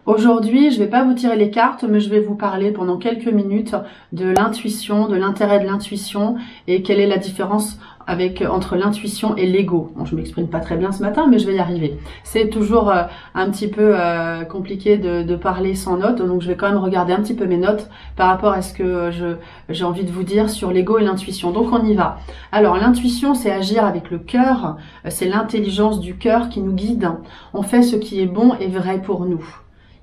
Aujourd'hui, je ne vais pas vous tirer les cartes, mais je vais vous parler pendant quelques minutes de l'intuition, de l'intérêt de l'intuition et quelle est la différence entre l'intuition et l'ego. Bon, je m'exprime pas très bien ce matin, mais je vais y arriver. C'est toujours un petit peu compliqué de parler sans notes, donc je vais quand même regarder un petit peu mes notes par rapport à ce que j'ai envie de vous dire sur l'ego et l'intuition. Donc on y va. Alors l'intuition, c'est agir avec le cœur, c'est l'intelligence du cœur qui nous guide. On fait ce qui est bon et vrai pour nous.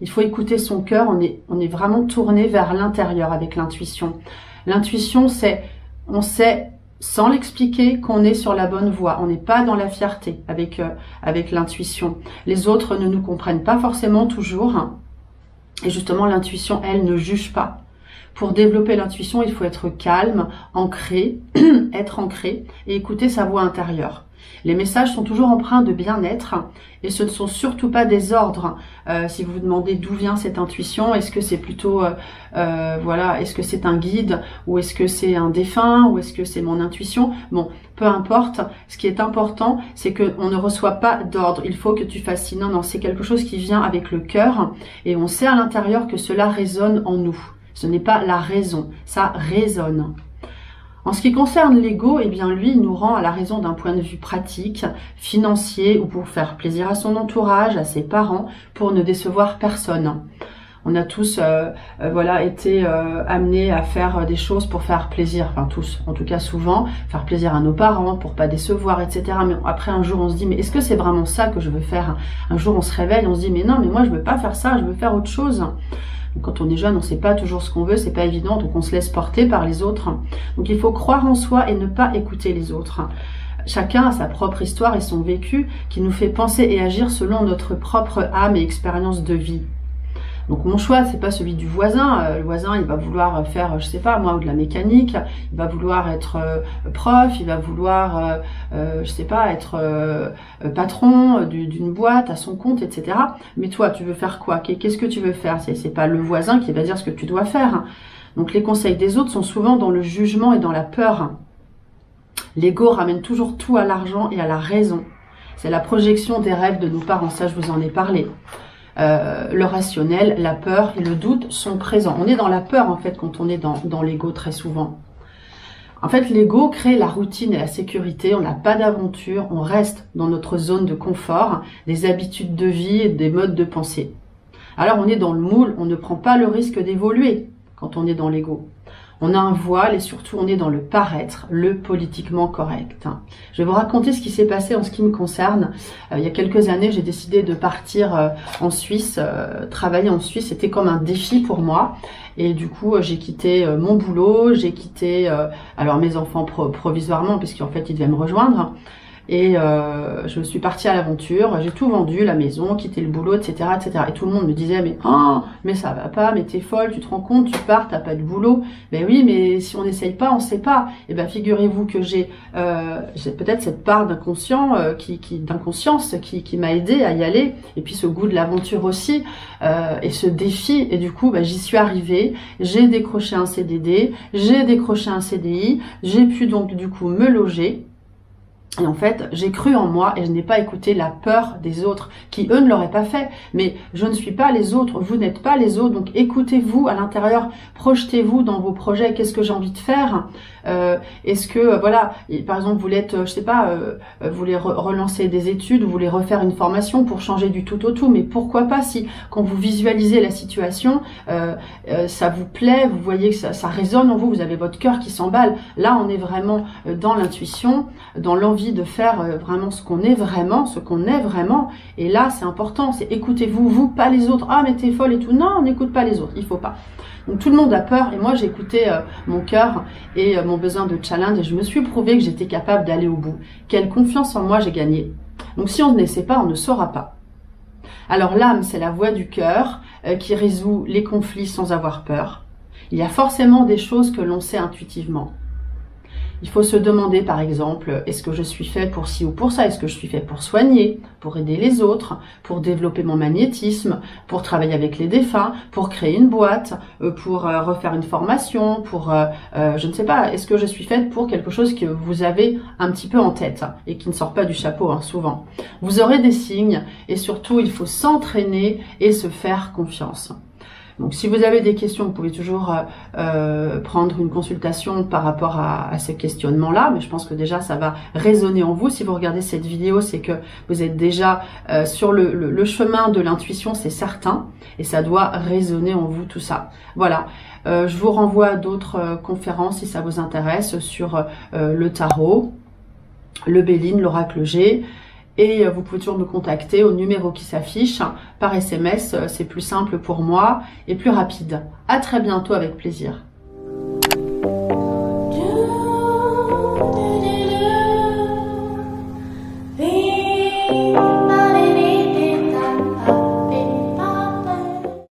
Il faut écouter son cœur, on est vraiment tourné vers l'intérieur avec l'intuition. L'intuition, c'est, on sait sans l'expliquer qu'on est sur la bonne voie. On n'est pas dans la fierté avec l'intuition. Les autres ne nous comprennent pas forcément toujours. Et justement, l'intuition, elle, ne juge pas. Pour développer l'intuition, il faut être calme, ancré, être ancré et écouter sa voix intérieure. Les messages sont toujours empreints de bien-être et ce ne sont surtout pas des ordres. Si vous vous demandez d'où vient cette intuition, est-ce que c'est plutôt, voilà, est-ce que c'est un guide ou est-ce que c'est un défunt ou est-ce que c'est mon intuition? Bon, peu importe. Ce qui est important, c'est qu'on ne reçoit pas d'ordre. Il faut que tu fasses ci. Non, non, c'est quelque chose qui vient avec le cœur et on sait à l'intérieur que cela résonne en nous. Ce n'est pas la raison, ça résonne. En ce qui concerne l'ego, eh bien lui, il nous rend à la raison d'un point de vue pratique, financier ou pour faire plaisir à son entourage, à ses parents, pour ne décevoir personne. On a tous voilà, été amenés à faire des choses pour faire plaisir, enfin tous, en tout cas souvent, faire plaisir à nos parents, pour pas décevoir, etc. Mais après un jour on se dit, mais est-ce que c'est vraiment ça que je veux faire? Un jour on se réveille, on se dit, mais non, mais moi je veux pas faire ça, je veux faire autre chose. Quand on est jeune, on ne sait pas toujours ce qu'on veut, c'est pas évident, donc on se laisse porter par les autres. Donc il faut croire en soi et ne pas écouter les autres. Chacun a sa propre histoire et son vécu qui nous fait penser et agir selon notre propre âme et expérience de vie. Donc mon choix, c'est pas celui du voisin. Le voisin, il va vouloir faire, je sais pas moi, ou de la mécanique. Il va vouloir être prof. Il va vouloir, je sais pas, être patron d'une boîte à son compte, etc. Mais toi, tu veux faire quoi? Qu'est-ce que tu veux faire? C'est pas le voisin qui va dire ce que tu dois faire. Donc les conseils des autres sont souvent dans le jugement et dans la peur. L'ego ramène toujours tout à l'argent et à la raison. C'est la projection des rêves de nos parents. Ça, je vous en ai parlé. Le rationnel, la peur et le doute sont présents. On est dans la peur en fait quand on est dans l'ego très souvent. En fait, l'ego crée la routine et la sécurité. On n'a pas d'aventure, on reste dans notre zone de confort, des habitudes de vie et des modes de pensée. Alors on est dans le moule, on ne prend pas le risque d'évoluer quand on est dans l'ego. On a un voile et surtout on est dans le paraître, le politiquement correct. Je vais vous raconter ce qui s'est passé en ce qui me concerne. Il y a quelques années, j'ai décidé de partir en Suisse, travailler en Suisse. C'était comme un défi pour moi. Et du coup, j'ai quitté mon boulot, j'ai quitté alors mes enfants provisoirement, puisqu'en fait, ils devaient me rejoindre. Et je suis partie à l'aventure, j'ai tout vendu, la maison, quitté le boulot, etc., etc. Et tout le monde me disait, mais oh, mais ça va pas, mais t'es folle, tu te rends compte, tu pars, t'as pas de boulot. Ben oui, mais si on n'essaye pas, on sait pas. Et ben figurez-vous que j'ai peut-être cette part d'inconscient, d'inconscience qui m'a aidé à y aller. Et puis ce goût de l'aventure aussi, et ce défi. Et du coup, ben, j'y suis arrivée. J'ai décroché un CDD, j'ai décroché un CDI, j'ai pu donc du coup me loger. Et en fait, j'ai cru en moi et je n'ai pas écouté la peur des autres qui, eux, ne l'auraient pas fait. Mais je ne suis pas les autres, vous n'êtes pas les autres. Donc écoutez-vous à l'intérieur, projetez-vous dans vos projets. Qu'est-ce que j'ai envie de faire? Est-ce que, voilà, par exemple, vous voulez je sais pas, vous voulez relancer des études, vous voulez refaire une formation pour changer du tout au tout. Mais pourquoi pas si, quand vous visualisez la situation, ça vous plaît, vous voyez que ça résonne en vous, vous avez votre cœur qui s'emballe. Là, on est vraiment dans l'intuition, dans l'envie de faire vraiment ce qu'on est vraiment, et là c'est important, c'est écoutez-vous, vous, pas les autres. Ah mais t'es folle et tout, non, on n'écoute pas les autres, il faut pas. Donc tout le monde a peur et moi j'ai écouté mon cœur et mon besoin de challenge et je me suis prouvé que j'étais capable d'aller au bout. Quelle confiance en moi j'ai gagné. Donc si on ne sait pas, on ne saura pas. Alors l'âme, c'est la voix du cœur qui résout les conflits sans avoir peur. Il y a forcément des choses que l'on sait intuitivement. Il faut se demander par exemple, est-ce que je suis fait pour ci ou pour ça? Est-ce que je suis fait pour soigner, pour aider les autres, pour développer mon magnétisme, pour travailler avec les défunts, pour créer une boîte, pour refaire une formation, pour, je ne sais pas, est-ce que je suis faite pour quelque chose que vous avez un petit peu en tête et qui ne sort pas du chapeau hein, souvent. Vous aurez des signes et surtout il faut s'entraîner et se faire confiance. Donc si vous avez des questions, vous pouvez toujours prendre une consultation par rapport à ce questionnement-là, mais je pense que déjà ça va résonner en vous. Si vous regardez cette vidéo, c'est que vous êtes déjà sur le chemin de l'intuition, c'est certain, et ça doit résonner en vous tout ça. Voilà, je vous renvoie à d'autres conférences si ça vous intéresse sur le tarot, le Béline, l'oracle G. Et vous pouvez toujours me contacter au numéro qui s'affiche par SMS, c'est plus simple pour moi et plus rapide. À très bientôt avec plaisir.